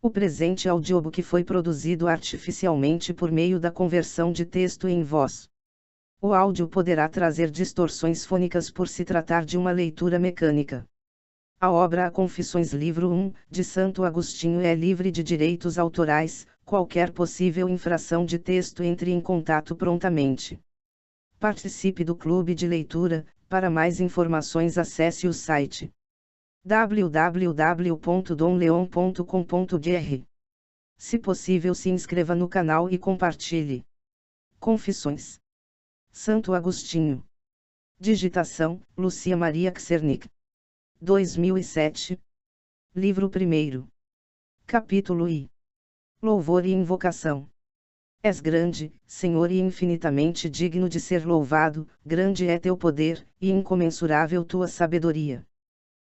O presente audiobook foi produzido artificialmente por meio da conversão de texto em voz. O áudio poderá trazer distorções fônicas por se tratar de uma leitura mecânica. A obra A Confissões Livro 1, de Santo Agostinho é livre de direitos autorais. Qualquer possível infração de texto entre em contato prontamente. Participe do clube de leitura. Para mais informações acesse o site www.domleon.com.br. Se possível, se inscreva no canal e compartilhe. Confissões. Santo Agostinho. Digitação: Lúcia Maria Czernik. 2007. Livro 1. Capítulo I. Louvor e invocação. És grande, Senhor, e infinitamente digno de ser louvado, grande é teu poder, e incomensurável tua sabedoria.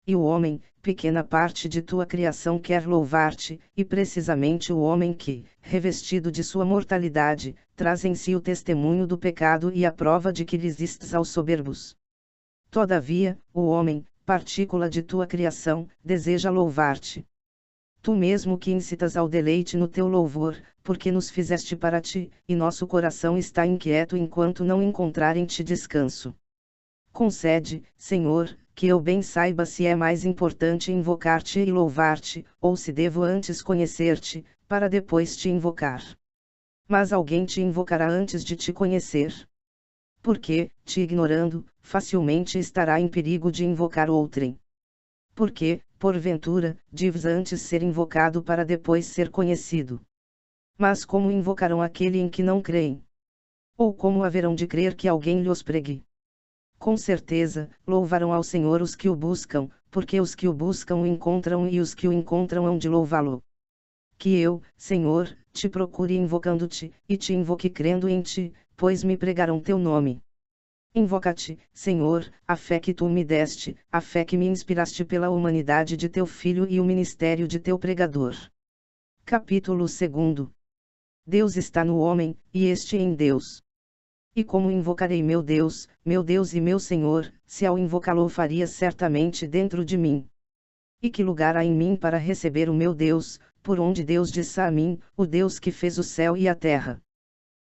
E o homem, pequena parte de tua criação, quer louvar-te, e precisamente o homem que, revestido de sua mortalidade, traz em si o testemunho do pecado e a prova de que resistes aos soberbos. Todavia, o homem, partícula de tua criação, deseja louvar-te. Tu mesmo que incitas ao deleite no teu louvor, porque nos fizeste para ti, e nosso coração está inquieto enquanto não encontrar em ti descanso. Concede, Senhor, que eu bem saiba se é mais importante invocar-te e louvar-te, ou se devo antes conhecer-te, para depois te invocar. Mas alguém te invocará antes de te conhecer. Porque, te ignorando, facilmente estará em perigo de invocar outrem. Porque, porventura, deves antes ser invocado para depois ser conhecido. Mas como invocarão aquele em que não creem? Ou como haverão de crer que alguém lhes pregue? Com certeza, louvarão ao Senhor os que o buscam, porque os que o buscam o encontram e os que o encontram hão de louvá-lo. Que eu, Senhor, te procure invocando-te, e te invoque crendo em ti, pois me pregarão teu nome. Invoca-te, Senhor, a fé que tu me deste, a fé que me inspiraste pela humanidade de teu Filho e o ministério de teu pregador. Capítulo 2. Deus está no homem, e este em Deus. E como invocarei meu Deus e meu Senhor, se ao invocá-lo faria certamente dentro de mim? E que lugar há em mim para receber o meu Deus, por onde Deus disse a mim, o Deus que fez o céu e a terra?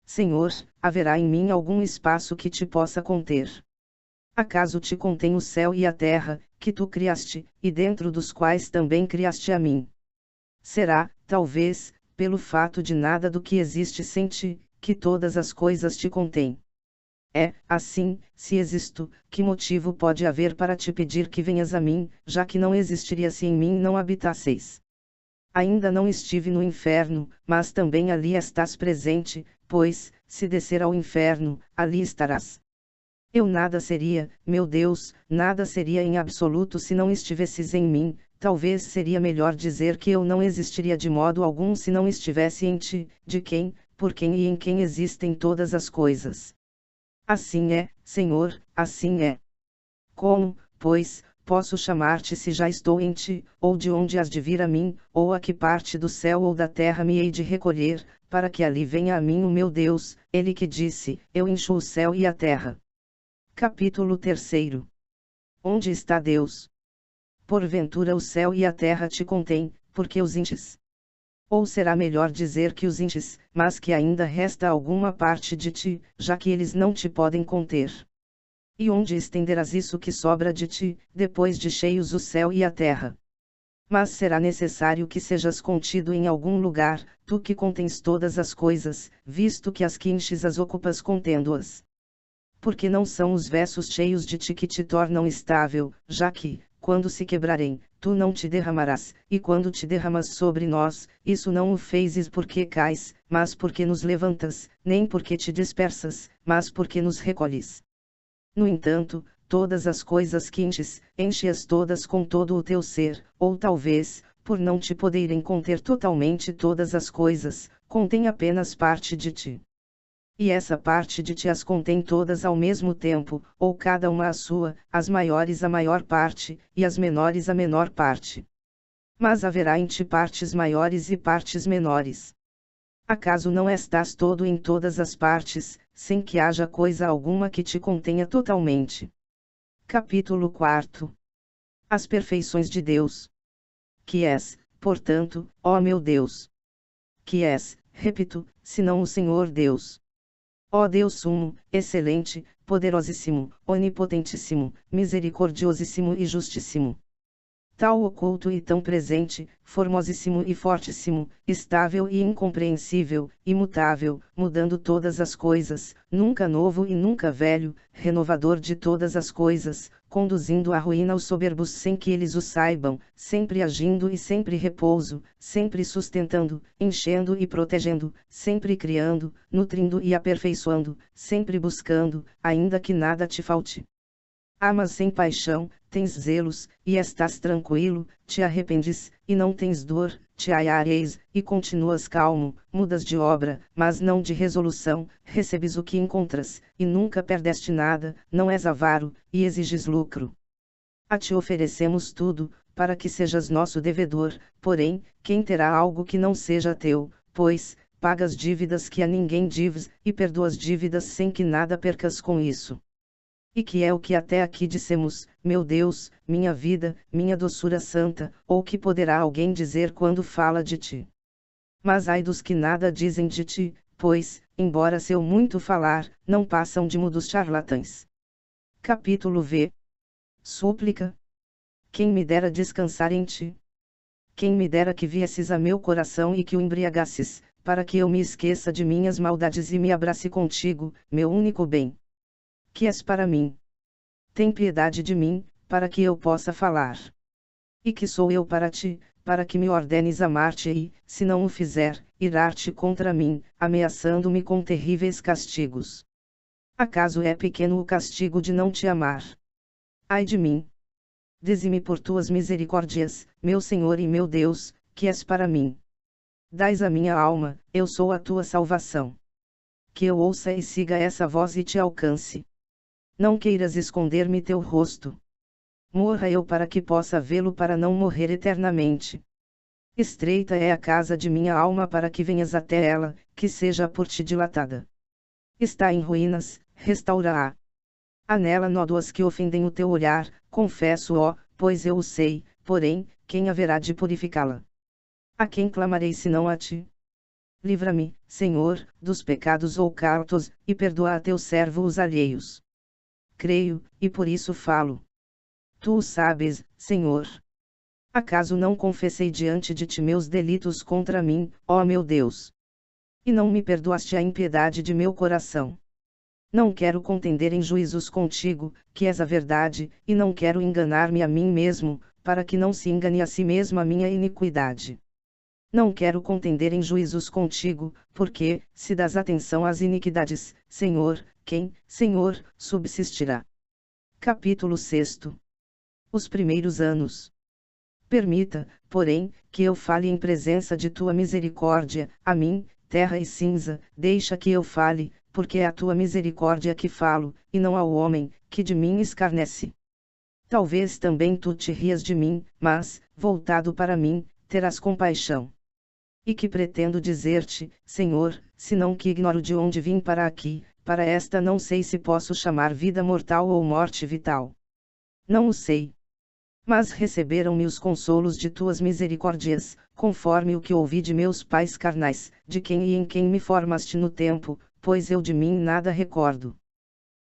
Senhor, haverá em mim algum espaço que te possa conter? Acaso te contém o céu e a terra, que tu criaste, e dentro dos quais também criaste a mim? Será, talvez, pelo fato de nada do que existe sem ti, que todas as coisas te contêm. É, assim, se existo, que motivo pode haver para te pedir que venhas a mim, já que não existiria se em mim não habitasseis? Ainda não estive no inferno, mas também ali estás presente, pois, se descer ao inferno, ali estarás. Eu nada seria, meu Deus, nada seria em absoluto se não estivesses em mim. Talvez seria melhor dizer que eu não existiria de modo algum se não estivesse em ti, de quem, por quem e em quem existem todas as coisas. Assim é, Senhor, assim é. Como, pois, posso chamar-te se já estou em ti, ou de onde has de vir a mim, ou a que parte do céu ou da terra me hei de recolher, para que ali venha a mim o meu Deus, ele que disse, eu encho o céu e a terra. Capítulo 3. Onde está Deus? Porventura o céu e a terra te contêm, porque os enches? Ou será melhor dizer que os enches, mas que ainda resta alguma parte de ti, já que eles não te podem conter? E onde estenderás isso que sobra de ti, depois de cheios o céu e a terra? Mas será necessário que sejas contido em algum lugar, tu que contens todas as coisas, visto que as que enches as ocupas contendo-as. Porque não são os versos cheios de ti que te tornam estável, já que, quando se quebrarem, tu não te derramarás, e quando te derramas sobre nós, isso não o fezes porque cais, mas porque nos levantas, nem porque te dispersas, mas porque nos recolhes. No entanto, todas as coisas que enches, enche-as todas com todo o teu ser, ou talvez, por não te poderem conter totalmente todas as coisas, contém apenas parte de ti. E essa parte de ti as contém todas ao mesmo tempo, ou cada uma a sua, as maiores a maior parte, e as menores a menor parte. Mas haverá em ti partes maiores e partes menores. Acaso não estás todo em todas as partes, sem que haja coisa alguma que te contenha totalmente? Capítulo 4. As perfeições de Deus. Que és, portanto, ó meu Deus. Que és, repito, senão o Senhor Deus. Ó Deus sumo, excelente, poderosíssimo, onipotentíssimo, misericordiosíssimo e justíssimo. Tal oculto e tão presente, formosíssimo e fortíssimo, estável e incompreensível, imutável, mudando todas as coisas, nunca novo e nunca velho, renovador de todas as coisas, conduzindo à ruína os soberbos sem que eles o saibam, sempre agindo e sempre repouso, sempre sustentando, enchendo e protegendo, sempre criando, nutrindo e aperfeiçoando, sempre buscando, ainda que nada te falte. Amas sem paixão, tens zelos, e estás tranquilo, te arrependes, e não tens dor, te aiareis, e continuas calmo, mudas de obra, mas não de resolução, recebes o que encontras, e nunca perdeste nada, não és avaro, e exiges lucro. A ti oferecemos tudo, para que sejas nosso devedor, porém, quem terá algo que não seja teu, pois, pagas dívidas que a ninguém deves, e perdoas dívidas sem que nada percas com isso. E que é o que até aqui dissemos, meu Deus, minha vida, minha doçura santa, ou que poderá alguém dizer quando fala de ti? Mas ai dos que nada dizem de ti, pois, embora seu muito falar, não passam de mudos charlatães. Capítulo V. Súplica. Quem me dera descansar em ti? Quem me dera que viesses a meu coração e que o embriagasses, para que eu me esqueça de minhas maldades e me abrace contigo, meu único bem. Que és para mim. Tem piedade de mim, para que eu possa falar. E que sou eu para ti, para que me ordenes amar-te e, se não o fizer, irar-te contra mim, ameaçando-me com terríveis castigos. Acaso é pequeno o castigo de não te amar? Ai de mim! Dize-me por tuas misericórdias, meu Senhor e meu Deus, que és para mim. Dais a minha alma, eu sou a tua salvação. Que eu ouça e siga essa voz e te alcance. Não queiras esconder-me teu rosto. Morra eu para que possa vê-lo para não morrer eternamente. Estreita é a casa de minha alma para que venhas até ela, que seja por ti dilatada. Está em ruínas, restaura-a. Há nela nódoas que ofendem o teu olhar, confesso-o, pois eu o sei, porém, quem haverá de purificá-la? A quem clamarei senão a ti? Livra-me, Senhor, dos pecados ocultos, e perdoa a teu servo os alheios. Creio, e por isso falo. Tu o sabes, Senhor. Acaso não confessei diante de ti meus delitos contra mim, ó meu Deus? E não me perdoaste a impiedade de meu coração. Não quero contender em juízos contigo, que és a verdade, e não quero enganar-me a mim mesmo, para que não se engane a si mesmo a minha iniquidade. Não quero contender em juízos contigo, porque, se dás atenção às iniquidades, Senhor, quem, Senhor, subsistirá? Capítulo 6. Os primeiros anos. Permita, porém, que eu fale em presença de tua misericórdia, a mim, terra e cinza, deixa que eu fale, porque é a tua misericórdia que falo, e não ao homem, que de mim escarnece. Talvez também tu te rias de mim, mas, voltado para mim, terás compaixão. E que pretendo dizer-te, Senhor, senão que ignoro de onde vim para aqui, para esta não sei se posso chamar vida mortal ou morte vital. Não o sei. Mas receberam-me os consolos de tuas misericórdias, conforme o que ouvi de meus pais carnais, de quem e em quem me formaste no tempo, pois eu de mim nada recordo.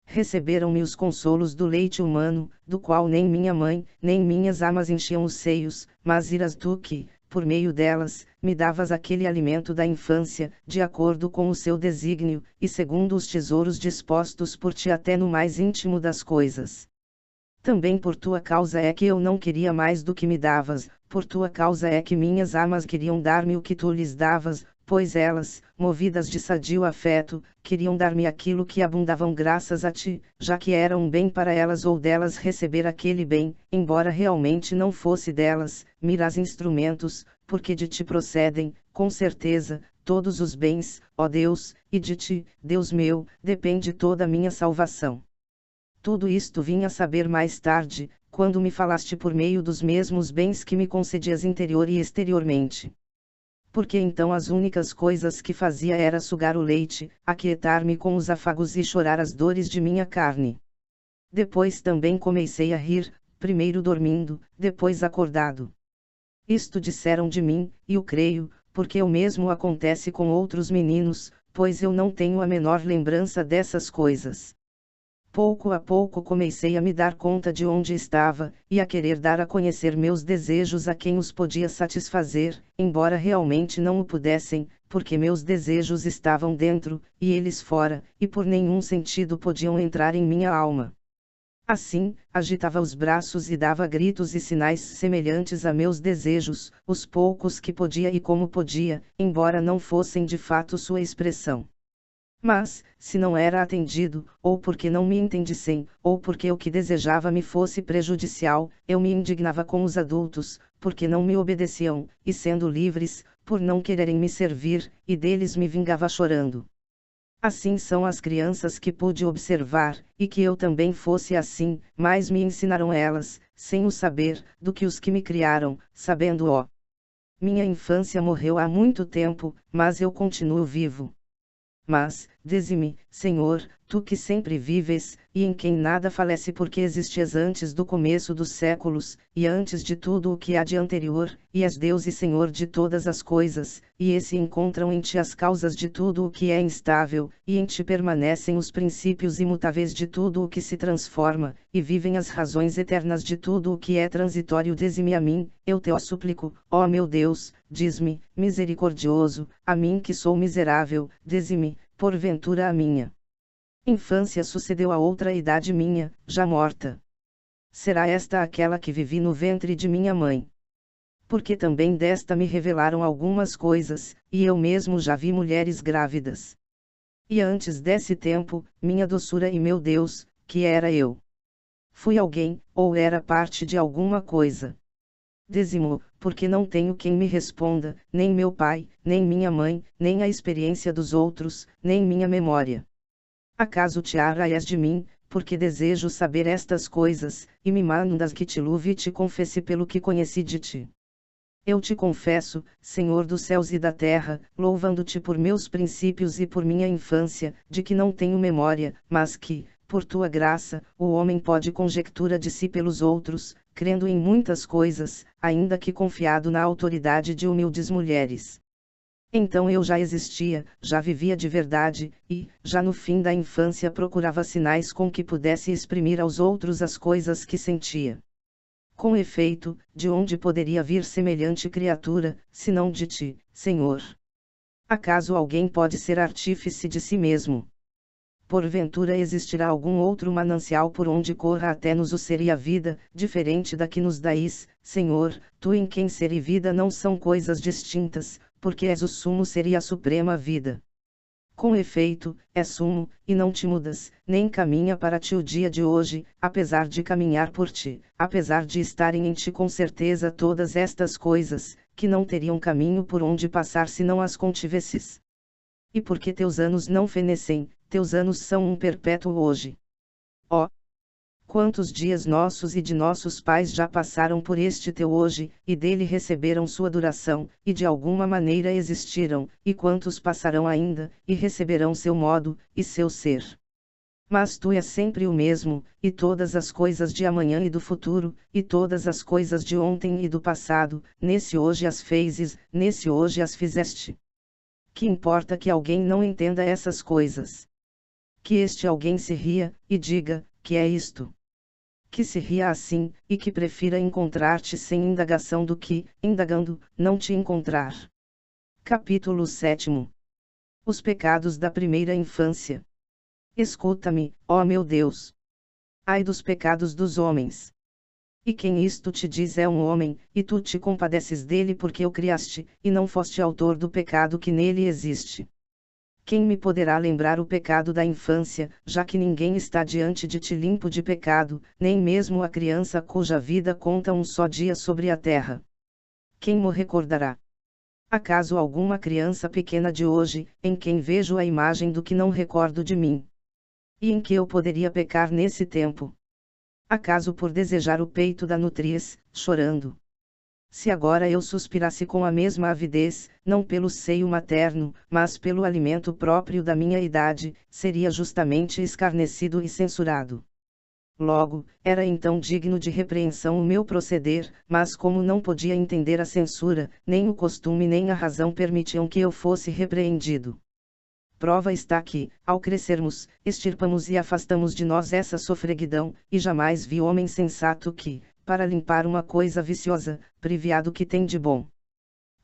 Receberam-me os consolos do leite humano, do qual nem minha mãe, nem minhas amas enchiam os seios, mas iras tu que, por meio delas, me davas aquele alimento da infância, de acordo com o seu desígnio, e segundo os tesouros dispostos por ti até no mais íntimo das coisas. Também por tua causa é que eu não queria mais do que me davas, por tua causa é que minhas amas queriam dar-me o que tu lhes davas, pois elas, movidas de sadio afeto, queriam dar-me aquilo que abundavam graças a ti, já que era um bem para elas ou delas receber aquele bem, embora realmente não fosse delas, miras instrumentos, porque de ti procedem, com certeza, todos os bens, ó Deus, e de ti, Deus meu, depende toda a minha salvação. Tudo isto vim a saber mais tarde, quando me falaste por meio dos mesmos bens que me concedias interior e exteriormente. Porque então as únicas coisas que fazia era sugar o leite, aquietar-me com os afagos e chorar as dores de minha carne. Depois também comecei a rir, primeiro dormindo, depois acordado. Isto disseram de mim, e o creio, porque o mesmo acontece com outros meninos, pois eu não tenho a menor lembrança dessas coisas. Pouco a pouco comecei a me dar conta de onde estava, e a querer dar a conhecer meus desejos a quem os podia satisfazer, embora realmente não o pudessem, porque meus desejos estavam dentro, e eles fora, e por nenhum sentido podiam entrar em minha alma. Assim, agitava os braços e dava gritos e sinais semelhantes a meus desejos, os poucos que podia e como podia, embora não fossem de fato sua expressão. Mas, se não era atendido, ou porque não me entendissem, ou porque o que desejava me fosse prejudicial, eu me indignava com os adultos, porque não me obedeciam, e sendo livres, por não quererem me servir, e deles me vingava chorando. Assim são as crianças que pude observar, e que eu também fosse assim, mais me ensinaram elas, sem o saber, do que os que me criaram, sabendo-o. Minha infância morreu há muito tempo, mas eu continuo vivo. Mas, dize-me, Senhor, tu que sempre vives, e em quem nada falece porque existes antes do começo dos séculos, e antes de tudo o que há de anterior, e és Deus e Senhor de todas as coisas, e se encontram em ti as causas de tudo o que é instável, e em ti permanecem os princípios imutáveis de tudo o que se transforma, e vivem as razões eternas de tudo o que é transitório. Dize-me a mim, eu te suplico, ó meu Deus, diz-me, misericordioso, a mim que sou miserável, dize-me, porventura a minha infância sucedeu a outra idade minha, já morta. Será esta aquela que vivi no ventre de minha mãe? Porque também desta me revelaram algumas coisas, e eu mesmo já vi mulheres grávidas. E antes desse tempo, minha doçura e meu Deus, que era eu? Fui alguém, ou era parte de alguma coisa? Dize-mo, porque não tenho quem me responda, nem meu pai, nem minha mãe, nem a experiência dos outros, nem minha memória. Acaso te arraias de mim, porque desejo saber estas coisas, e me mandas que te louve e te confesse pelo que conheci de ti. Eu te confesso, Senhor dos céus e da terra, louvando-te por meus princípios e por minha infância, de que não tenho memória, mas que, por tua graça, o homem pode conjectura de si pelos outros, crendo em muitas coisas, ainda que confiado na autoridade de humildes mulheres. Então eu já existia, já vivia de verdade, e, já no fim da infância procurava sinais com que pudesse exprimir aos outros as coisas que sentia. Com efeito, de onde poderia vir semelhante criatura, senão de ti, Senhor? Acaso alguém pode ser artífice de si mesmo? Porventura existirá algum outro manancial por onde corra até nos o ser e a vida, diferente da que nos dais, Senhor, tu em quem ser e vida não são coisas distintas, porque és o sumo ser e a suprema vida. Com efeito, és sumo, e não te mudas, nem caminha para ti o dia de hoje, apesar de caminhar por ti, apesar de estarem em ti com certeza todas estas coisas, que não teriam caminho por onde passar se não as contivesses. E porque teus anos não fenecem, teus anos são um perpétuo hoje. Ó! Quantos dias nossos e de nossos pais já passaram por este teu hoje, e dele receberam sua duração, e de alguma maneira existiram, e quantos passarão ainda, e receberão seu modo, e seu ser. Mas tu és sempre o mesmo, e todas as coisas de amanhã e do futuro, e todas as coisas de ontem e do passado, nesse hoje as fezes, nesse hoje as fizeste. Que importa que alguém não entenda essas coisas? Que este alguém se ria, e diga, que é isto? Que se ria assim, e que prefira encontrar-te sem indagação do que, indagando, não te encontrar. Capítulo 7. Os pecados da primeira infância. Escuta-me, ó meu Deus. Ai dos pecados dos homens. E quem isto te diz é um homem, e tu te compadeces dele porque o criaste, e não foste autor do pecado que nele existe. Quem me poderá lembrar o pecado da infância, já que ninguém está diante de ti limpo de pecado, nem mesmo a criança cuja vida conta um só dia sobre a terra? Quem mo recordará? Acaso alguma criança pequena de hoje, em quem vejo a imagem do que não recordo de mim? E em que eu poderia pecar nesse tempo? Acaso por desejar o peito da nutriz, chorando? Se agora eu suspirasse com a mesma avidez, não pelo seio materno, mas pelo alimento próprio da minha idade, seria justamente escarnecido e censurado. Logo, era então digno de repreensão o meu proceder, mas como não podia entender a censura, nem o costume nem a razão permitiam que eu fosse repreendido. Prova está que, ao crescermos, extirpamos e afastamos de nós essa sofreguidão, e jamais vi homem sensato que, para limpar uma coisa viciosa, priviado que tem de bom.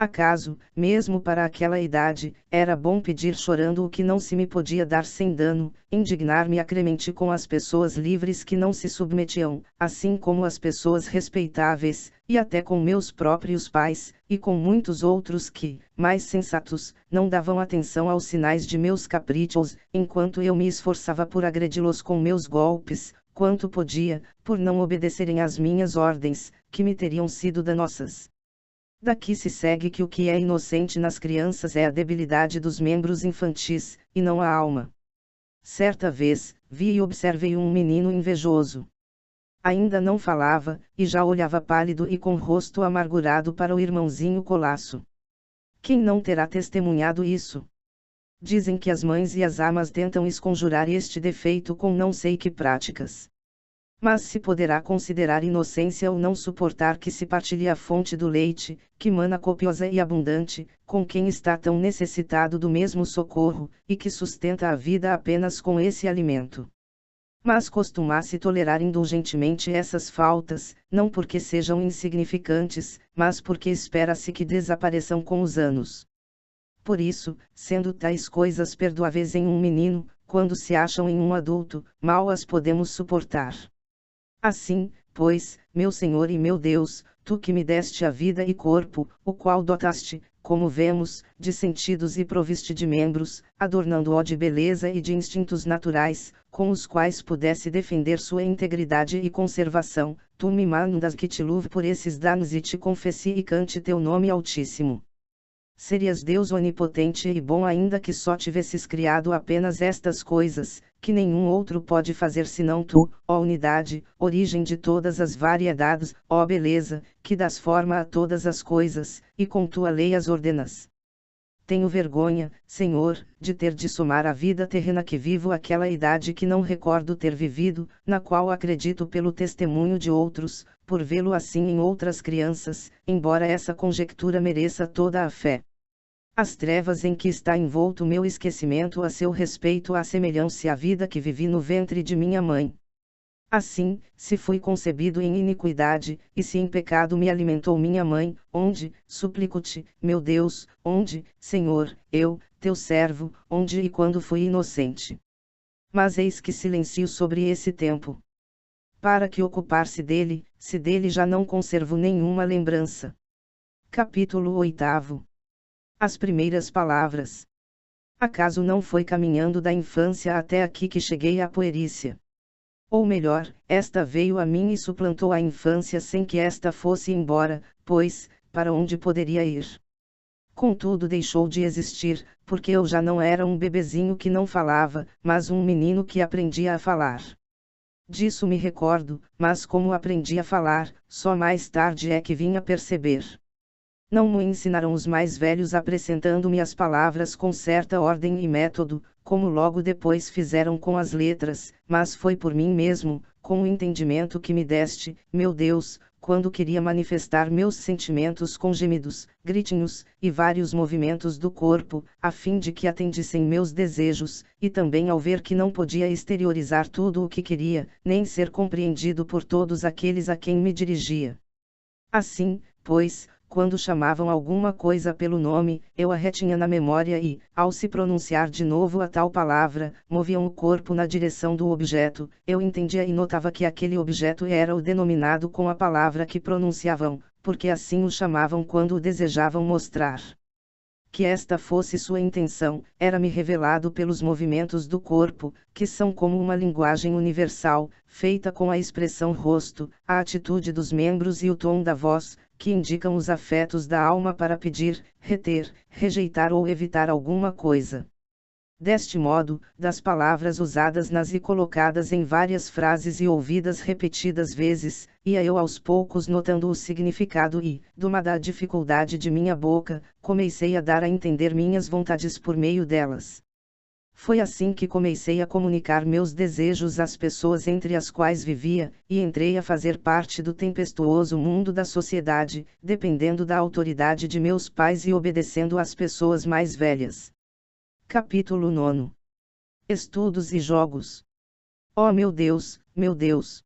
Acaso, mesmo para aquela idade, era bom pedir chorando o que não se me podia dar sem dano, indignar-me acremente com as pessoas livres que não se submetiam, assim como as pessoas respeitáveis, e até com meus próprios pais, e com muitos outros que, mais sensatos, não davam atenção aos sinais de meus caprichos, enquanto eu me esforçava por agredi-los com meus golpes, quanto podia, por não obedecerem às minhas ordens, que me teriam sido danosas. Daqui se segue que o que é inocente nas crianças é a debilidade dos membros infantis, e não a alma. Certa vez, vi e observei um menino invejoso. Ainda não falava, e já olhava pálido e com rosto amargurado para o irmãozinho Colasso. Quem não terá testemunhado isso? Dizem que as mães e as amas tentam esconjurar este defeito com não sei que práticas. Mas se poderá considerar inocência ou não suportar que se partilhe a fonte do leite, que mana copiosa e abundante, com quem está tão necessitado do mesmo socorro, e que sustenta a vida apenas com esse alimento. Mas costuma-se tolerar indulgentemente essas faltas, não porque sejam insignificantes, mas porque espera-se que desapareçam com os anos. Por isso, sendo tais coisas perdoáveis em um menino, quando se acham em um adulto, mal as podemos suportar. Assim, pois, meu Senhor e meu Deus, tu que me deste a vida e corpo, o qual dotaste, como vemos, de sentidos e proviste de membros, adornando-o de beleza e de instintos naturais, com os quais pudesse defender sua integridade e conservação, tu me mandas que te louve por esses danos e te confesse e cante teu nome altíssimo. Serias Deus onipotente e bom ainda que só tivesses criado apenas estas coisas, que nenhum outro pode fazer senão tu, ó unidade, origem de todas as variedades, ó beleza, que dás forma a todas as coisas, e com tua lei as ordenas. Tenho vergonha, Senhor, de ter de somar a vida terrena que vivo àquela idade que não recordo ter vivido, na qual acredito pelo testemunho de outros, por vê-lo assim em outras crianças, embora essa conjectura mereça toda a fé. As trevas em que está envolto meu esquecimento a seu respeito assemelham-se à vida que vivi no ventre de minha mãe. Assim, se fui concebido em iniquidade, e se em pecado me alimentou minha mãe, onde, suplico-te, meu Deus, onde, Senhor, eu, teu servo, onde e quando fui inocente. Mas eis que silencio sobre esse tempo. Para que ocupar-se dele, se dele já não conservo nenhuma lembrança. Capítulo 8. As primeiras palavras. Acaso não foi caminhando da infância até aqui que cheguei à puerícia? Ou melhor, esta veio a mim e suplantou a infância sem que esta fosse embora, pois, para onde poderia ir? Contudo deixou de existir, porque eu já não era um bebezinho que não falava, mas um menino que aprendia a falar. Disso me recordo, mas como aprendi a falar, só mais tarde é que vim a perceber. Não me ensinaram os mais velhos acrescentando-me as palavras com certa ordem e método, como logo depois fizeram com as letras, mas foi por mim mesmo, com o entendimento que me deste, meu Deus, quando queria manifestar meus sentimentos com gemidos, gritinhos, e vários movimentos do corpo, a fim de que atendissem meus desejos, e também ao ver que não podia exteriorizar tudo o que queria, nem ser compreendido por todos aqueles a quem me dirigia. Assim, pois, quando chamavam alguma coisa pelo nome, eu a retinha na memória e, ao se pronunciar de novo a tal palavra, moviam o corpo na direção do objeto, eu entendia e notava que aquele objeto era o denominado com a palavra que pronunciavam, porque assim o chamavam quando o desejavam mostrar. Que esta fosse sua intenção, era-me revelado pelos movimentos do corpo, que são como uma linguagem universal, feita com a expressão rosto, a atitude dos membros e o tom da voz, que indicam os afetos da alma para pedir, reter, rejeitar ou evitar alguma coisa. Deste modo, das palavras usadas nas e colocadas em várias frases e ouvidas repetidas vezes, ia eu aos poucos notando o significado e, duma da dificuldade de minha boca, comecei a dar a entender minhas vontades por meio delas. Foi assim que comecei a comunicar meus desejos às pessoas entre as quais vivia, e entrei a fazer parte do tempestuoso mundo da sociedade, dependendo da autoridade de meus pais e obedecendo às pessoas mais velhas. Capítulo 9. Estudos e jogos. Oh meu Deus, meu Deus!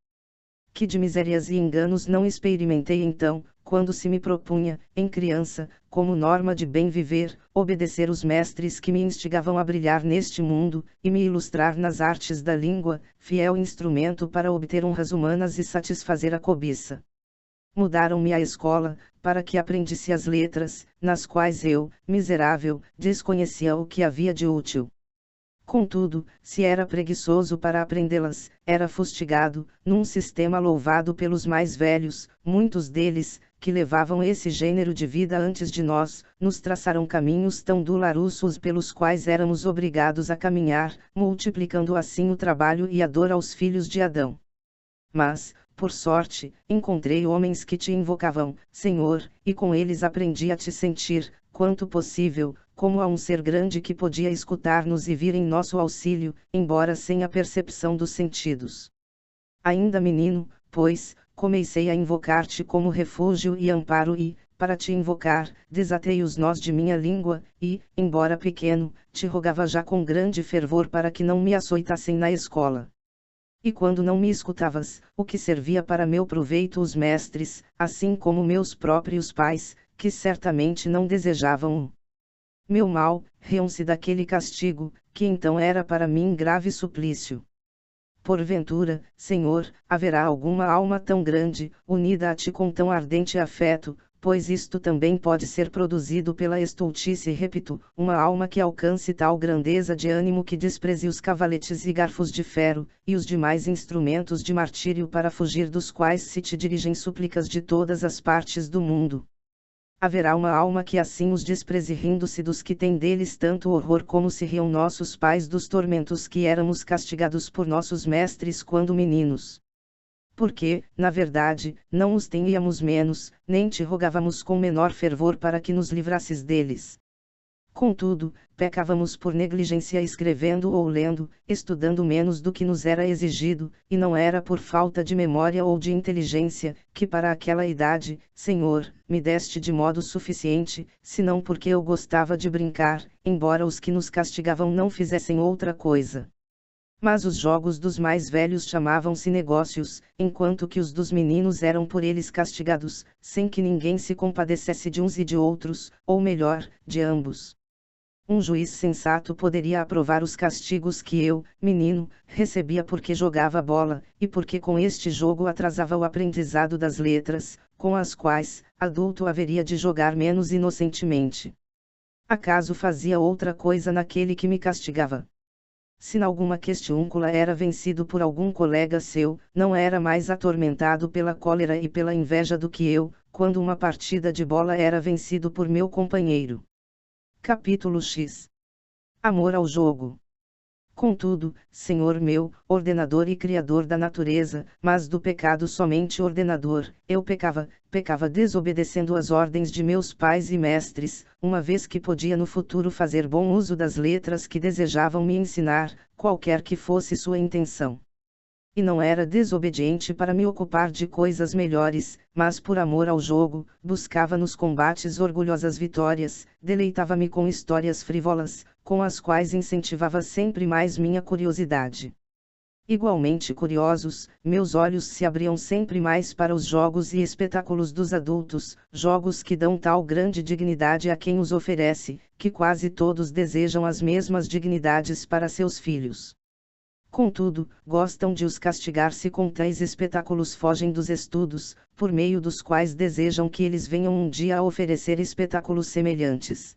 Que de misérias e enganos não experimentei então, quando se me propunha, em criança, como norma de bem viver, obedecer os mestres que me instigavam a brilhar neste mundo, e me ilustrar nas artes da língua, fiel instrumento para obter honras humanas e satisfazer a cobiça. Mudaram-me à escola, para que aprendisse as letras, nas quais eu, miserável, desconhecia o que havia de útil. Contudo, se era preguiçoso para aprendê-las, era fustigado, num sistema louvado pelos mais velhos, muitos deles, que levavam esse gênero de vida antes de nós, nos traçaram caminhos tão dolarosos pelos quais éramos obrigados a caminhar, multiplicando assim o trabalho e a dor aos filhos de Adão. Mas, por sorte, encontrei homens que te invocavam, Senhor, e com eles aprendi a te sentir, quanto possível, como a um ser grande que podia escutar-nos e vir em nosso auxílio, embora sem a percepção dos sentidos. Ainda menino, pois, comecei a invocar-te como refúgio e amparo e, para te invocar, desatei os nós de minha língua, e, embora pequeno, te rogava já com grande fervor para que não me açoitassem na escola. E quando não me escutavas, o que servia para meu proveito os mestres, assim como meus próprios pais, que certamente não desejavam meu mal, riam-se daquele castigo, que então era para mim grave suplício. Porventura, Senhor, haverá alguma alma tão grande, unida a ti com tão ardente afeto, pois isto também pode ser produzido pela estultice e repito, uma alma que alcance tal grandeza de ânimo que despreze os cavaletes e garfos de ferro, e os demais instrumentos de martírio para fugir dos quais se te dirigem súplicas de todas as partes do mundo. Haverá uma alma que assim os despreze rindo-se dos que têm deles tanto horror como se riam nossos pais dos tormentos que éramos castigados por nossos mestres quando meninos. Porque, na verdade, não os temíamos menos, nem te rogávamos com menor fervor para que nos livrasses deles. Contudo, pecávamos por negligência escrevendo ou lendo, estudando menos do que nos era exigido, e não era por falta de memória ou de inteligência, que para aquela idade, Senhor, me deste de modo suficiente, senão porque eu gostava de brincar, embora os que nos castigavam não fizessem outra coisa. Mas os jogos dos mais velhos chamavam-se negócios, enquanto que os dos meninos eram por eles castigados, sem que ninguém se compadecesse de uns e de outros, ou melhor, de ambos. Um juiz sensato poderia aprovar os castigos que eu, menino, recebia porque jogava bola, e porque com este jogo atrasava o aprendizado das letras, com as quais, adulto haveria de jogar menos inocentemente. Acaso fazia outra coisa naquele que me castigava? Se alguma questiúncula era vencido por algum colega seu, não era mais atormentado pela cólera e pela inveja do que eu, quando uma partida de bola era vencido por meu companheiro. Capítulo X. Amor ao jogo. Contudo, Senhor meu, ordenador e criador da natureza, mas do pecado somente ordenador, eu pecava desobedecendo as ordens de meus pais e mestres, uma vez que podia no futuro fazer bom uso das letras que desejavam me ensinar, qualquer que fosse sua intenção. E não era desobediente para me ocupar de coisas melhores, mas por amor ao jogo, buscava nos combates orgulhosas vitórias, deleitava-me com histórias frívolas, com as quais incentivava sempre mais minha curiosidade. Igualmente curiosos, meus olhos se abriam sempre mais para os jogos e espetáculos dos adultos, jogos que dão tal grande dignidade a quem os oferece, que quase todos desejam as mesmas dignidades para seus filhos. Contudo, gostam de os castigar se com tais espetáculos fogem dos estudos, por meio dos quais desejam que eles venham um dia a oferecer espetáculos semelhantes.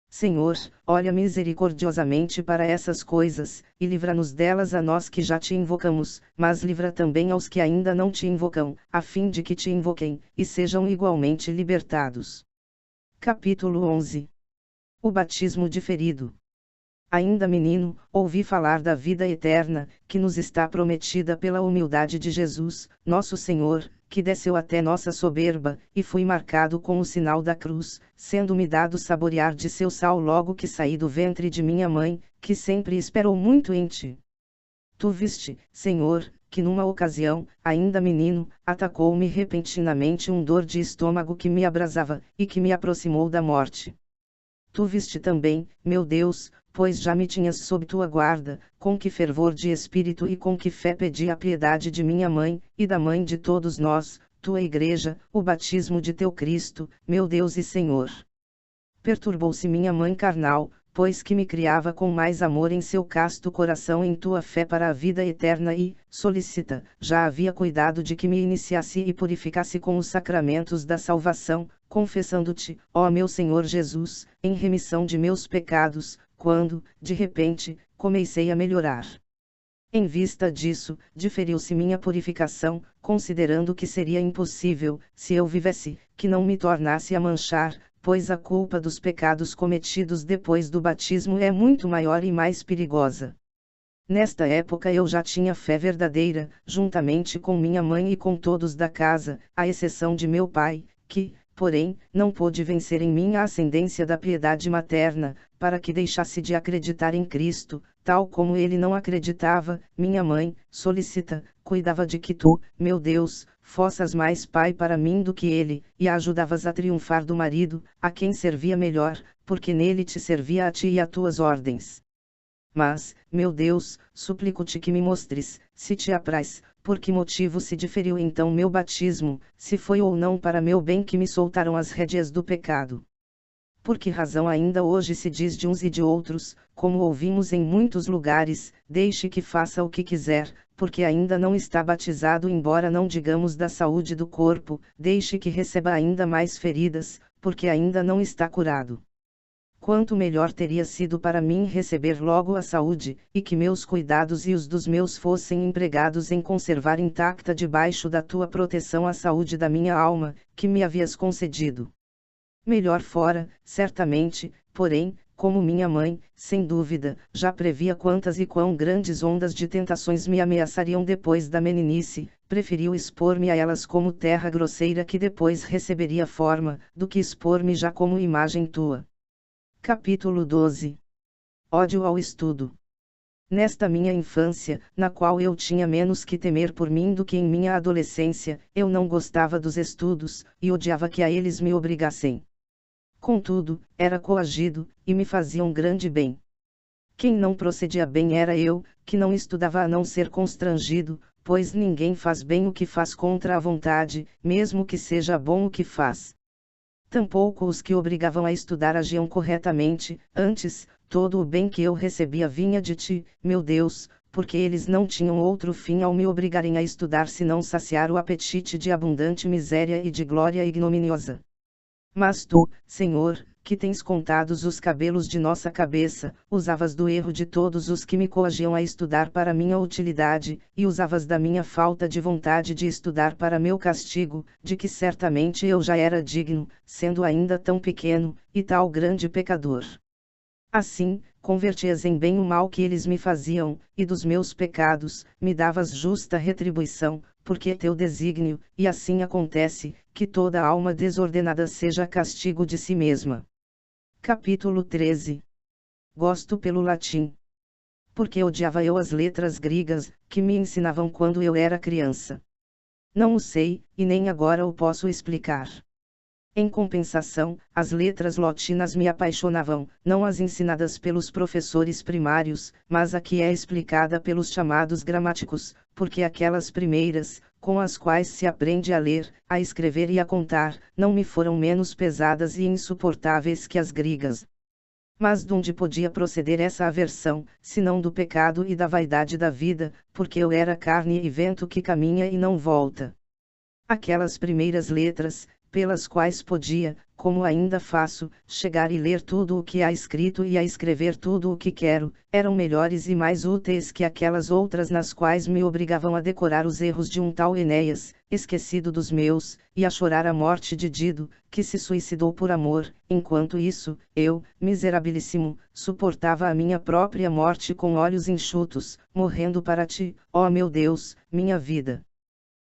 Senhor, olha misericordiosamente para essas coisas, e livra-nos delas a nós que já te invocamos, mas livra também aos que ainda não te invocam, a fim de que te invoquem, e sejam igualmente libertados. Capítulo 11. O batismo diferido. ainda menino, ouvi falar da vida eterna, que nos está prometida pela humildade de Jesus, nosso Senhor, que desceu até nossa soberba, e fui marcado com o sinal da cruz, sendo-me dado saborear de seu sal logo que saí do ventre de minha mãe, que sempre esperou muito em ti. Tu viste, Senhor, que numa ocasião, ainda menino, atacou-me repentinamente um dor de estômago que me abrasava, e que me aproximou da morte. Tu viste também, meu Deus, pois já me tinhas sob tua guarda, com que fervor de espírito e com que fé pedi a piedade de minha mãe, e da mãe de todos nós, tua igreja, o batismo de teu Cristo, meu Deus e Senhor. Perturbou-se minha mãe carnal, pois que me criava com mais amor em seu casto coração em tua fé para a vida eterna e, solicita, já havia cuidado de que me iniciasse e purificasse com os sacramentos da salvação, confessando-te, ó meu Senhor Jesus, em remissão de meus pecados, quando, de repente, comecei a melhorar. Em vista disso, diferiu-se minha purificação, considerando que seria impossível, se eu vivesse, que não me tornasse a manchar, pois a culpa dos pecados cometidos depois do batismo é muito maior e mais perigosa. Nesta época eu já tinha fé verdadeira, juntamente com minha mãe e com todos da casa, à exceção de meu pai, que, porém, não pôde vencer em mim a ascendência da piedade materna, para que deixasse de acreditar em Cristo, tal como ele não acreditava. Minha mãe, solicita, cuidava de que tu, meu Deus, fossas mais pai para mim do que ele, e a ajudavas a triunfar do marido, a quem servia melhor, porque nele te servia a ti e a tuas ordens. Mas, meu Deus, suplico-te que me mostres, se te apraz, por que motivo se diferiu então meu batismo, se foi ou não para meu bem que me soltaram as rédeas do pecado. Por que razão ainda hoje se diz de uns e de outros, como ouvimos em muitos lugares, deixe que faça o que quiser, porque ainda não está batizado, embora não digamos da saúde do corpo, deixe que receba ainda mais feridas, porque ainda não está curado. Quanto melhor teria sido para mim receber logo a saúde, e que meus cuidados e os dos meus fossem empregados em conservar intacta debaixo da tua proteção a saúde da minha alma, que me havias concedido. Melhor fora, certamente, porém, como minha mãe, sem dúvida, já previa quantas e quão grandes ondas de tentações me ameaçariam depois da meninice, preferiu expor-me a elas como terra grosseira que depois receberia forma, do que expor-me já como imagem tua. Capítulo 12. Ódio ao estudo. Nesta minha infância, na qual eu tinha menos que temer por mim do que em minha adolescência, eu não gostava dos estudos, e odiava que a eles me obrigassem. Contudo, era coagido, e me faziam grande bem. Quem não procedia bem era eu, que não estudava a não ser constrangido, pois ninguém faz bem o que faz contra a vontade, mesmo que seja bom o que faz. Tampouco os que obrigavam a estudar agiam corretamente, antes, todo o bem que eu recebia vinha de ti, meu Deus, porque eles não tinham outro fim ao me obrigarem a estudar senão saciar o apetite de abundante miséria e de glória ignominiosa. Mas tu, Senhor, que tens contados os cabelos de nossa cabeça, usavas do erro de todos os que me coagiam a estudar para minha utilidade, e usavas da minha falta de vontade de estudar para meu castigo, de que certamente eu já era digno, sendo ainda tão pequeno, e tal grande pecador. Assim, convertias em bem o mal que eles me faziam, e dos meus pecados, me davas justa retribuição, porque é teu desígnio, e assim acontece, que toda alma desordenada seja castigo de si mesma. Capítulo 13. Gosto pelo latim. Porque odiava eu as letras gregas, que me ensinavam quando eu era criança. Não o sei, e nem agora o posso explicar. Em compensação, as letras latinas me apaixonavam, não as ensinadas pelos professores primários, mas a que é explicada pelos chamados gramáticos, porque aquelas primeiras, com as quais se aprende a ler, a escrever e a contar, não me foram menos pesadas e insuportáveis que as gregas. Mas donde podia proceder essa aversão, senão do pecado e da vaidade da vida, porque eu era carne e vento que caminha e não volta. Aquelas primeiras letras, pelas quais podia, como ainda faço, chegar e ler tudo o que há escrito e a escrever tudo o que quero, eram melhores e mais úteis que aquelas outras nas quais me obrigavam a decorar os erros de um tal Enéas, esquecido dos meus, e a chorar a morte de Dido, que se suicidou por amor. Enquanto isso, eu, miserabilíssimo, suportava a minha própria morte com olhos enxutos, morrendo para ti, ó meu Deus, minha vida.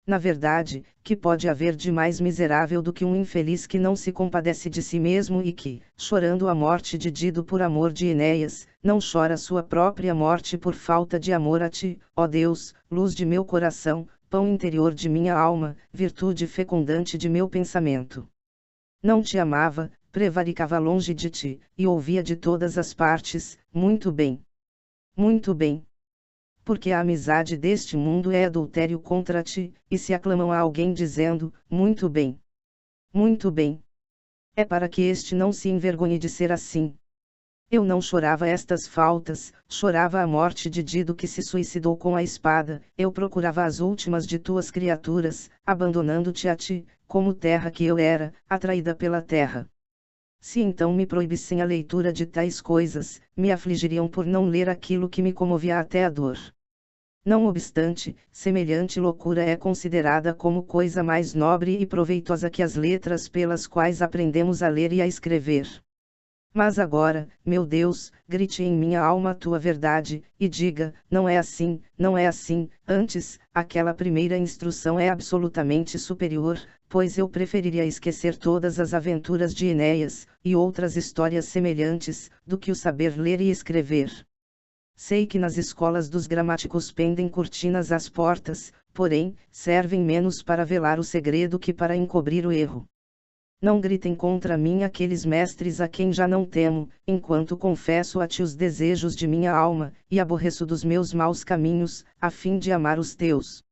Na verdade, que pode haver de mais miserável do que um infeliz que não se compadece de si mesmo e que, chorando a morte de Dido por amor de Enéas, não chora sua própria morte por falta de amor a ti, ó Deus, luz de meu coração, pão interior de minha alma, virtude fecundante de meu pensamento. Não te amava, prevaricava longe de ti, e ouvia de todas as partes, muito bem. Muito bem. Porque a amizade deste mundo é adultério contra ti, e se aclamam a alguém dizendo, muito bem. Muito bem. É para que este não se envergonhe de ser assim. Eu não chorava estas faltas, chorava a morte de Dido que se suicidou com a espada, eu procurava as últimas de tuas criaturas, abandonando-te a ti, como terra que eu era, atraída pela terra. Se então me proibissem a leitura de tais coisas, me afligiriam por não ler aquilo que me comovia até a dor. Não obstante, semelhante loucura é considerada como coisa mais nobre e proveitosa que as letras pelas quais aprendemos a ler e a escrever. Mas agora, meu Deus, grite em minha alma a tua verdade, e diga, não é assim, não é assim, antes, aquela primeira instrução é absolutamente superior, pois eu preferiria esquecer todas as aventuras de Enéas, e outras histórias semelhantes, do que o saber ler e escrever. Sei que nas escolas dos gramáticos pendem cortinas às portas, porém, servem menos para velar o segredo que para encobrir o erro. Não gritem contra mim aqueles mestres a quem já não temo, enquanto confesso a ti os desejos de minha alma, e aborreço dos meus maus caminhos, a fim de amar os teus.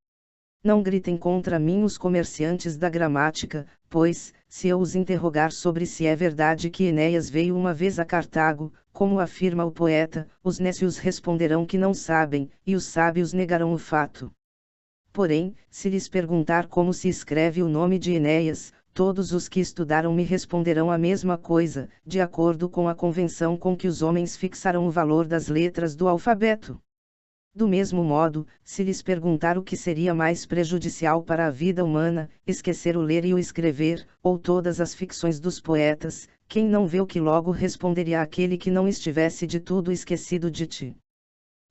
Não gritem contra mim os comerciantes da gramática, pois, se eu os interrogar sobre se é verdade que Enéas veio uma vez a Cartago, como afirma o poeta, os nécios responderão que não sabem, e os sábios negarão o fato. Porém, se lhes perguntar como se escreve o nome de Enéas, todos os que estudaram me responderão a mesma coisa, de acordo com a convenção com que os homens fixaram o valor das letras do alfabeto. Do mesmo modo, se lhes perguntar o que seria mais prejudicial para a vida humana, esquecer o ler e o escrever, ou todas as ficções dos poetas, quem não vê o que logo responderia àquele que não estivesse de tudo esquecido de ti?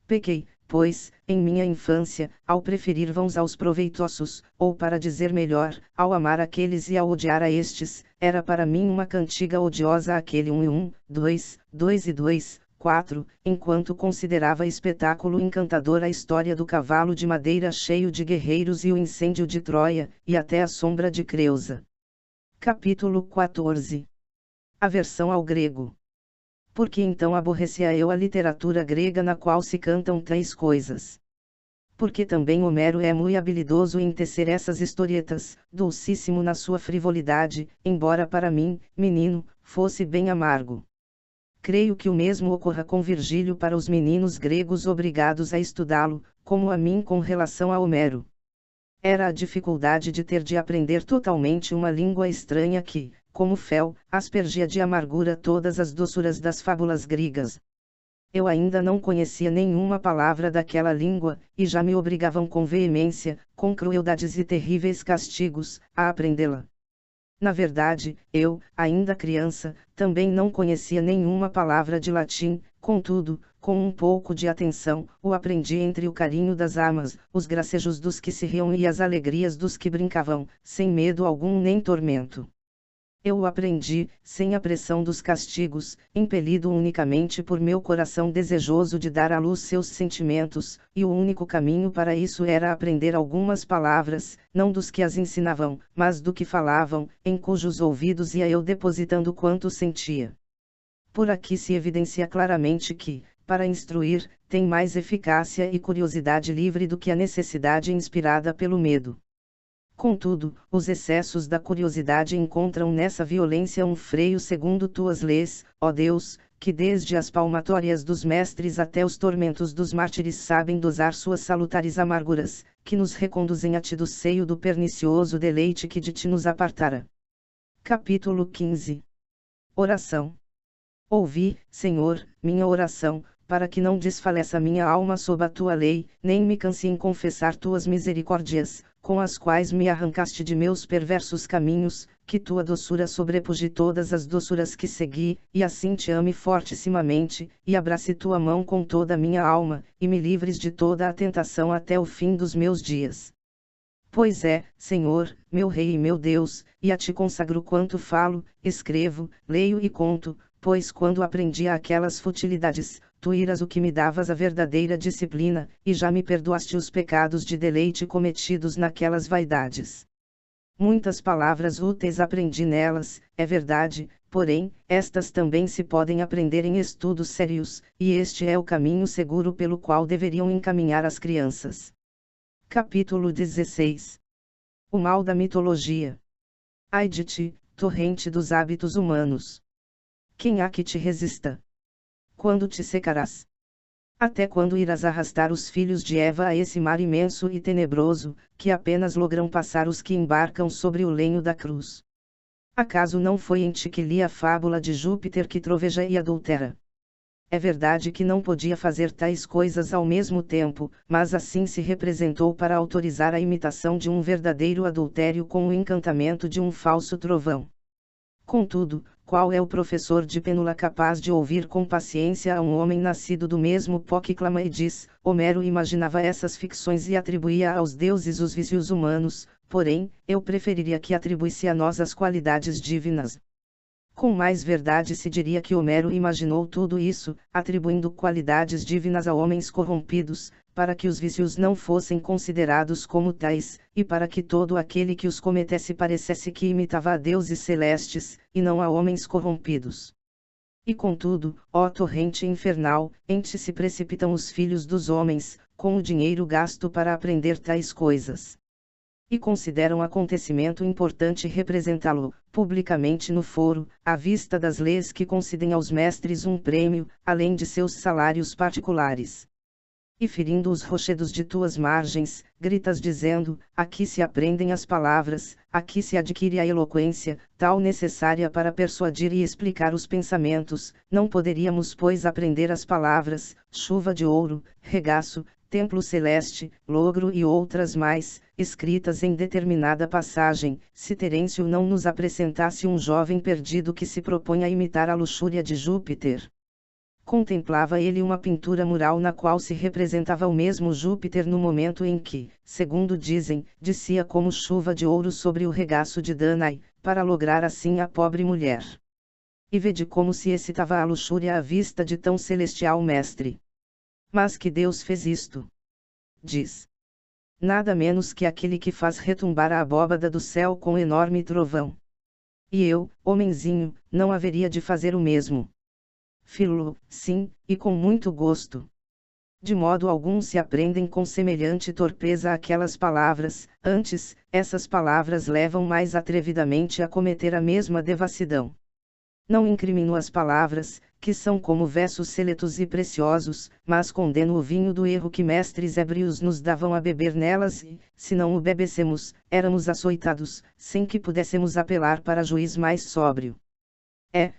Pequei, pois, em minha infância, ao preferir vãos aos proveitosos, ou para dizer melhor, ao amar aqueles e ao odiar a estes, era para mim uma cantiga odiosa aquele 1 e 1, 2, 2 e 2, 4, enquanto considerava espetáculo encantador a história do cavalo de madeira cheio de guerreiros e o incêndio de Troia, e até a sombra de Creusa. Capítulo 14. Aversão ao grego. Por que então aborrecia eu a literatura grega na qual se cantam tais coisas? Porque também Homero é muito habilidoso em tecer essas historietas, dulcíssimo na sua frivolidade, embora para mim, menino, fosse bem amargo. Creio que o mesmo ocorra com Virgílio para os meninos gregos obrigados a estudá-lo, como a mim com relação a Homero. Era a dificuldade de ter de aprender totalmente uma língua estranha que, como fel, aspergia de amargura todas as doçuras das fábulas gregas. Eu ainda não conhecia nenhuma palavra daquela língua, e já me obrigavam com veemência, com crueldades e terríveis castigos, a aprendê-la. Na verdade, eu, ainda criança, também não conhecia nenhuma palavra de latim, contudo, com um pouco de atenção, o aprendi entre o carinho das amas, os gracejos dos que se riam e as alegrias dos que brincavam, sem medo algum nem tormento. Eu o aprendi, sem a pressão dos castigos, impelido unicamente por meu coração desejoso de dar à luz seus sentimentos, e o único caminho para isso era aprender algumas palavras, não dos que as ensinavam, mas do que falavam, em cujos ouvidos ia eu depositando quanto sentia. Por aqui se evidencia claramente que, para instruir, tem mais eficácia e curiosidade livre do que a necessidade inspirada pelo medo. Contudo, os excessos da curiosidade encontram nessa violência um freio segundo tuas leis, ó Deus, que desde as palmatórias dos mestres até os tormentos dos mártires sabem dosar suas salutares amarguras, que nos reconduzem a ti do seio do pernicioso deleite que de ti nos apartara. Capítulo 15. Oração. Ouvi, Senhor, minha oração, para que não desfaleça minha alma sob a tua lei, nem me canse em confessar tuas misericórdias, com as quais me arrancaste de meus perversos caminhos, que tua doçura sobrepuje todas as doçuras que segui, e assim te ame fortissimamente, e abrace tua mão com toda a minha alma, e me livres de toda a tentação até o fim dos meus dias. Pois é, Senhor, meu Rei e meu Deus, e a ti consagro quanto falo, escrevo, leio e conto, pois quando aprendi aquelas futilidades, tu iras o que me davas a verdadeira disciplina, e já me perdoaste os pecados de deleite cometidos naquelas vaidades. Muitas palavras úteis aprendi nelas, é verdade, porém, estas também se podem aprender em estudos sérios, e este é o caminho seguro pelo qual deveriam encaminhar as crianças. Capítulo 16. O mal da mitologia. Ai de ti, torrente dos hábitos humanos! Quem há que te resista? Quando te secarás? Até quando irás arrastar os filhos de Eva a esse mar imenso e tenebroso, que apenas logram passar os que embarcam sobre o lenho da cruz? Acaso não foi em ti que li a fábula de Júpiter que troveja e adultera? É verdade que não podia fazer tais coisas ao mesmo tempo, mas assim se representou para autorizar a imitação de um verdadeiro adultério com o encantamento de um falso trovão. Contudo, qual é o professor de Pênula capaz de ouvir com paciência a um homem nascido do mesmo pó que clama e diz: Homero imaginava essas ficções e atribuía aos deuses os vícios humanos, porém, eu preferiria que atribuísse a nós as qualidades divinas. Com mais verdade se diria que Homero imaginou tudo isso, atribuindo qualidades divinas a homens corrompidos, para que os vícios não fossem considerados como tais, e para que todo aquele que os cometesse parecesse que imitava a deuses celestes, e não a homens corrompidos. E contudo, ó torrente infernal, em ti se precipitam os filhos dos homens, com o dinheiro gasto para aprender tais coisas. E consideram acontecimento importante representá-lo, publicamente no foro, à vista das leis que concedem aos mestres um prêmio, além de seus salários particulares. E ferindo os rochedos de tuas margens, gritas dizendo: aqui se aprendem as palavras, aqui se adquire a eloquência, tal necessária para persuadir e explicar os pensamentos, não poderíamos pois aprender as palavras, chuva de ouro, regaço, templo celeste, logro e outras mais, escritas em determinada passagem, se Terêncio não nos apresentasse um jovem perdido que se propõe a imitar a luxúria de Júpiter. Contemplava ele uma pintura mural na qual se representava o mesmo Júpiter no momento em que, segundo dizem, descia como chuva de ouro sobre o regaço de Danae, para lograr assim a pobre mulher. E vede como se excitava a luxúria à vista de tão celestial mestre. Mas que Deus fez isto? Diz. Nada menos que aquele que faz retumbar a abóbada do céu com enorme trovão. E eu, homenzinho, não haveria de fazer o mesmo. Filo, sim, e com muito gosto. De modo algum se aprendem com semelhante torpeza aquelas palavras, antes, essas palavras levam mais atrevidamente a cometer a mesma devassidão. Não incrimino as palavras, que são como versos seletos e preciosos, mas condeno o vinho do erro que mestres ébrios nos davam a beber nelas e, se não o bebêssemos, éramos açoitados, sem que pudéssemos apelar para juiz mais sóbrio.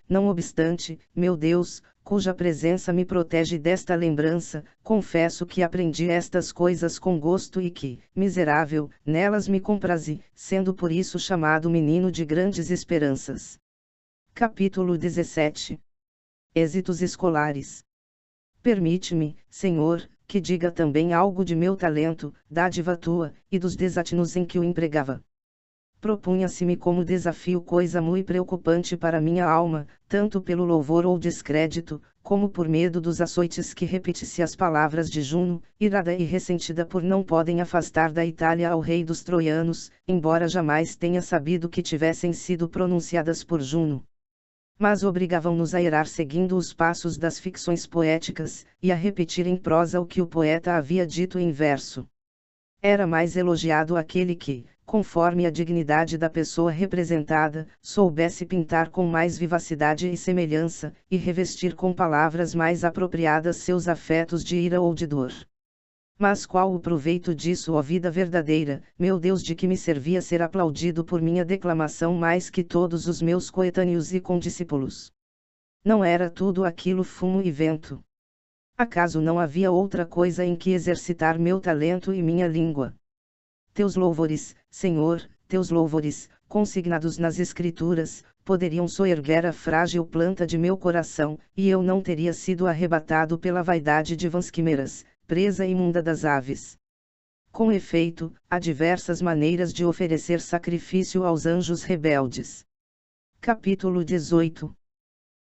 Não obstante, meu Deus, cuja presença me protege desta lembrança, confesso que aprendi estas coisas com gosto e que, miserável, nelas me comprazi, sendo por isso chamado menino de grandes esperanças. Capítulo 17. Êxitos escolares. Permite-me, Senhor, que diga também algo de meu talento, dádiva tua, e dos desatinos em que o empregava. Propunha-se-me como desafio coisa muito preocupante para minha alma, tanto pelo louvor ou descrédito, como por medo dos açoites que repetisse as palavras de Juno, irada e ressentida por não podem afastar da Itália ao rei dos troianos, embora jamais tenha sabido que tivessem sido pronunciadas por Juno. Mas obrigavam-nos a irar seguindo os passos das ficções poéticas, e a repetir em prosa o que o poeta havia dito em verso. Era mais elogiado aquele que, conforme a dignidade da pessoa representada, soubesse pintar com mais vivacidade e semelhança, e revestir com palavras mais apropriadas seus afetos de ira ou de dor. Mas qual o proveito disso, ó vida verdadeira, meu Deus, de que me servia ser aplaudido por minha declamação mais que todos os meus coetâneos e condiscípulos? Não era tudo aquilo fumo e vento? Acaso não havia outra coisa em que exercitar meu talento e minha língua? Teus louvores, Senhor, teus louvores, consignados nas Escrituras, poderiam soerguer a frágil planta de meu coração, e eu não teria sido arrebatado pela vaidade de vãs quimeras, presa imunda das aves. Com efeito, há diversas maneiras de oferecer sacrifício aos anjos rebeldes. Capítulo 18.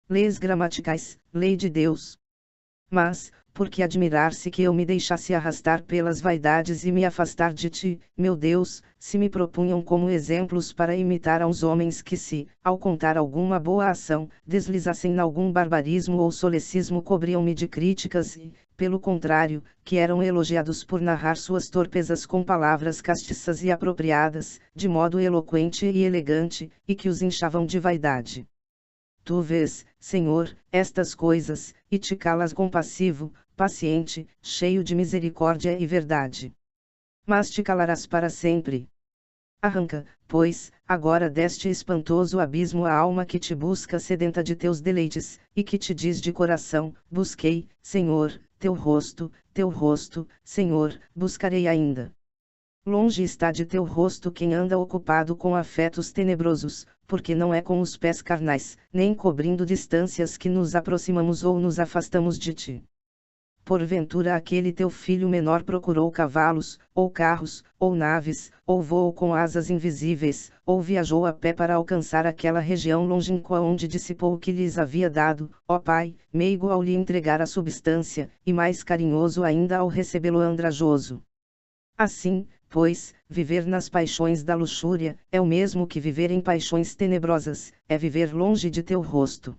Leis gramaticais, lei de Deus. Mas, por que admirar-se que eu me deixasse arrastar pelas vaidades e me afastar de ti, meu Deus, se me propunham como exemplos para imitar aos homens que se, ao contar alguma boa ação, deslizassem em algum barbarismo ou solecismo, cobriam-me de críticas e, pelo contrário, que eram elogiados por narrar suas torpezas com palavras castiças e apropriadas, de modo eloquente e elegante, e que os inchavam de vaidade. Tu vês, Senhor, estas coisas, e te calas compassivo, paciente, cheio de misericórdia e verdade. Mas te calarás para sempre. Arranca, pois, agora deste espantoso abismo a alma que te busca sedenta de teus deleites, e que te diz de coração: busquei, Senhor, teu rosto, Senhor, buscarei ainda. Longe está de teu rosto quem anda ocupado com afetos tenebrosos, porque não é com os pés carnais, nem cobrindo distâncias que nos aproximamos ou nos afastamos de ti. Porventura aquele teu filho menor procurou cavalos, ou carros, ou naves, ou voou com asas invisíveis, ou viajou a pé para alcançar aquela região longínqua onde dissipou o que lhes havia dado, ó Pai, meigo ao lhe entregar a substância, e mais carinhoso ainda ao recebê-lo andrajoso. Assim, pois, viver nas paixões da luxúria, é o mesmo que viver em paixões tenebrosas, é viver longe de teu rosto.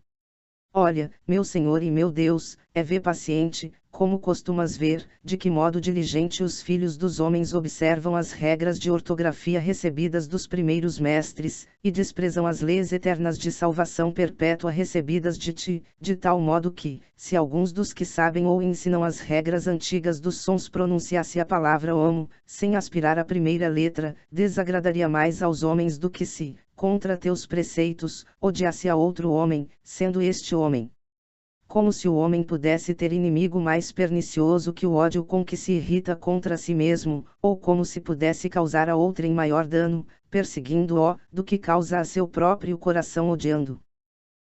Olha, meu Senhor e meu Deus, vê paciente, como costumas ver, de que modo diligente os filhos dos homens observam as regras de ortografia recebidas dos primeiros mestres, e desprezam as leis eternas de salvação perpétua recebidas de ti, de tal modo que, se alguns dos que sabem ou ensinam as regras antigas dos sons pronunciasse a palavra amo, sem aspirar a primeira letra, desagradaria mais aos homens do que se, contra teus preceitos, odiasse a outro homem, sendo este homem. Como se o homem pudesse ter inimigo mais pernicioso que o ódio com que se irrita contra si mesmo, ou como se pudesse causar a outrem maior dano, perseguindo-o, do que causa a seu próprio coração odiando.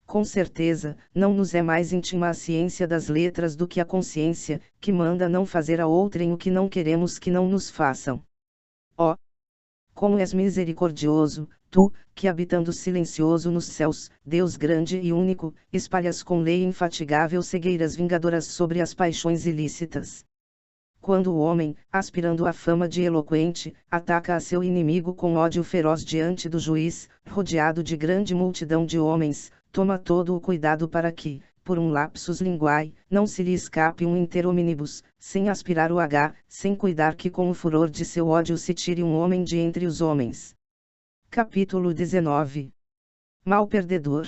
Com certeza, não nos é mais íntima a ciência das letras do que a consciência, que manda não fazer a outrem o que não queremos que não nos façam. Ó! Como és misericordioso, tu, que habitando silencioso nos céus, Deus grande e único, espalhas com lei infatigável cegueiras vingadoras sobre as paixões ilícitas. Quando o homem, aspirando à fama de eloquente, ataca a seu inimigo com ódio feroz diante do juiz, rodeado de grande multidão de homens, toma todo o cuidado para que, por um lapsus linguae, não se lhe escape um interomnibus, sem aspirar o H, sem cuidar que com o furor de seu ódio se tire um homem de entre os homens. Capítulo 19. Mal perdedor.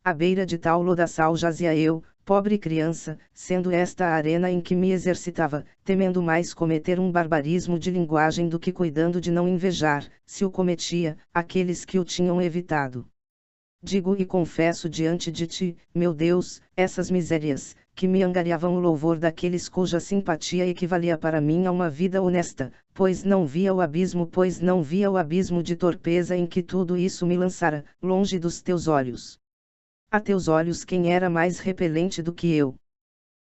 À beira de tal lodaçal jazia eu, pobre criança, sendo esta a arena em que me exercitava, temendo mais cometer um barbarismo de linguagem do que cuidando de não invejar, se o cometia, aqueles que o tinham evitado. Digo e confesso diante de ti, meu Deus, essas misérias, que me angariavam o louvor daqueles cuja simpatia equivalia para mim a uma vida honesta, pois não via o abismo de torpeza em que tudo isso me lançara, longe dos teus olhos. A teus olhos quem era mais repelente do que eu?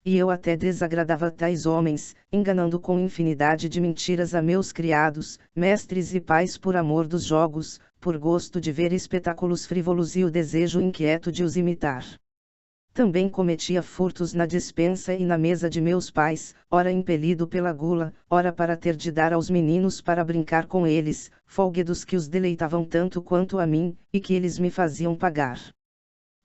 E eu até desagradava tais homens, enganando com infinidade de mentiras a meus criados, mestres e pais por amor dos jogos, por gosto de ver espetáculos frívolos e o desejo inquieto de os imitar. Também cometia furtos na despensa e na mesa de meus pais, ora impelido pela gula, ora para ter de dar aos meninos para brincar com eles, folguedos que os deleitavam tanto quanto a mim, e que eles me faziam pagar.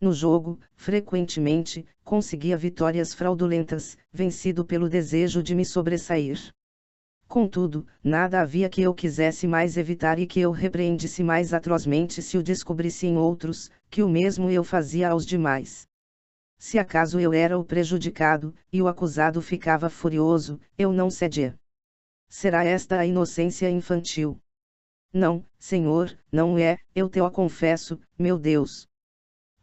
No jogo, frequentemente, conseguia vitórias fraudulentas, vencido pelo desejo de me sobressair. Contudo, nada havia que eu quisesse mais evitar e que eu repreendisse mais atrozmente se o descobrisse em outros, que o mesmo eu fazia aos demais. Se acaso eu era o prejudicado, e o acusado ficava furioso, eu não cedia. Será esta a inocência infantil? Não, Senhor, não é, eu te o confesso, meu Deus.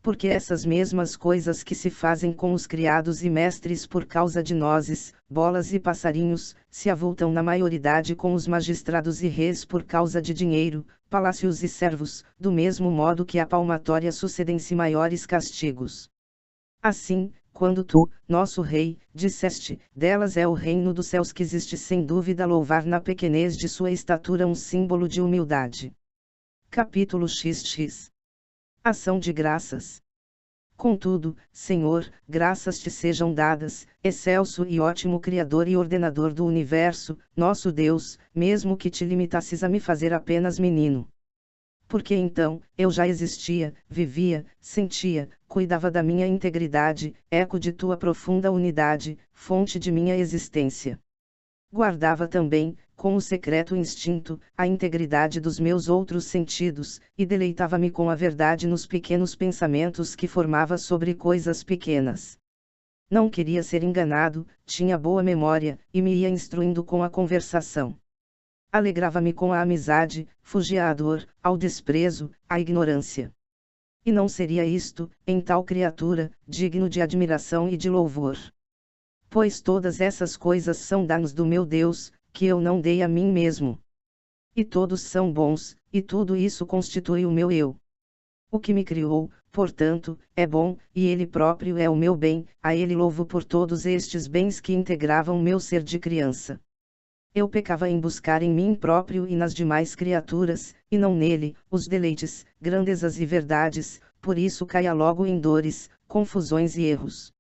Porque essas mesmas coisas que se fazem com os criados e mestres por causa de nozes, bolas e passarinhos, se avultam na maioridade com os magistrados e reis por causa de dinheiro, palácios e servos, do mesmo modo que à palmatória sucedem-se maiores castigos. Assim, quando tu, nosso Rei, disseste, delas é o reino dos céus, quiseste sem dúvida louvar na pequenez de sua estatura um símbolo de humildade. Capítulo XX. Ação de graças. Contudo, Senhor, graças te sejam dadas, excelso e ótimo Criador e Ordenador do Universo, nosso Deus, mesmo que te limitasses a me fazer apenas menino. Porque então, eu já existia, vivia, sentia, cuidava da minha integridade, eco de tua profunda unidade, fonte de minha existência. Guardava também, com o secreto instinto, a integridade dos meus outros sentidos, e deleitava-me com a verdade nos pequenos pensamentos que formava sobre coisas pequenas. Não queria ser enganado, tinha boa memória, e me ia instruindo com a conversação. Alegrava-me com a amizade, fugia à dor, ao desprezo, à ignorância. E não seria isto, em tal criatura, digno de admiração e de louvor. Pois todas essas coisas são danos do meu Deus, que eu não dei a mim mesmo. E todos são bons, e tudo isso constitui o meu eu. O que me criou, portanto, é bom, e ele próprio é o meu bem, a ele louvo por todos estes bens que integravam meu ser de criança. Eu pecava em buscar em mim próprio e nas demais criaturas, e não nele, os deleites, grandezas e verdades, por isso caia logo em dores, confusões e erros.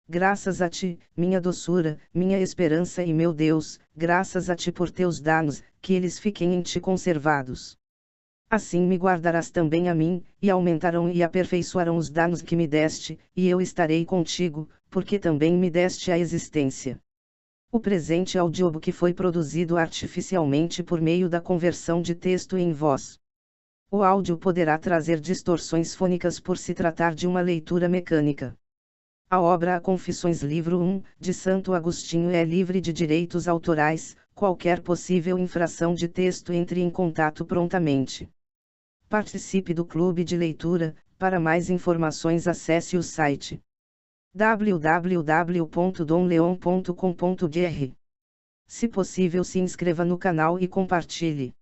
Graças a ti, minha doçura, minha esperança e meu Deus, graças a ti por teus danos, que eles fiquem em ti conservados. Assim me guardarás também a mim, e aumentarão e aperfeiçoarão os danos que me deste, e eu estarei contigo, porque também me deste a existência. O presente audiobook foi produzido artificialmente por meio da conversão de texto em voz. O áudio poderá trazer distorções fônicas por se tratar de uma leitura mecânica. A obra A Confissões Livro 1, de Santo Agostinho é livre de direitos autorais, qualquer possível infração de texto entre em contato prontamente. Participe do clube de leitura, para mais informações acesse o site www.domleon.com.br. Se possível, se inscreva no canal e compartilhe.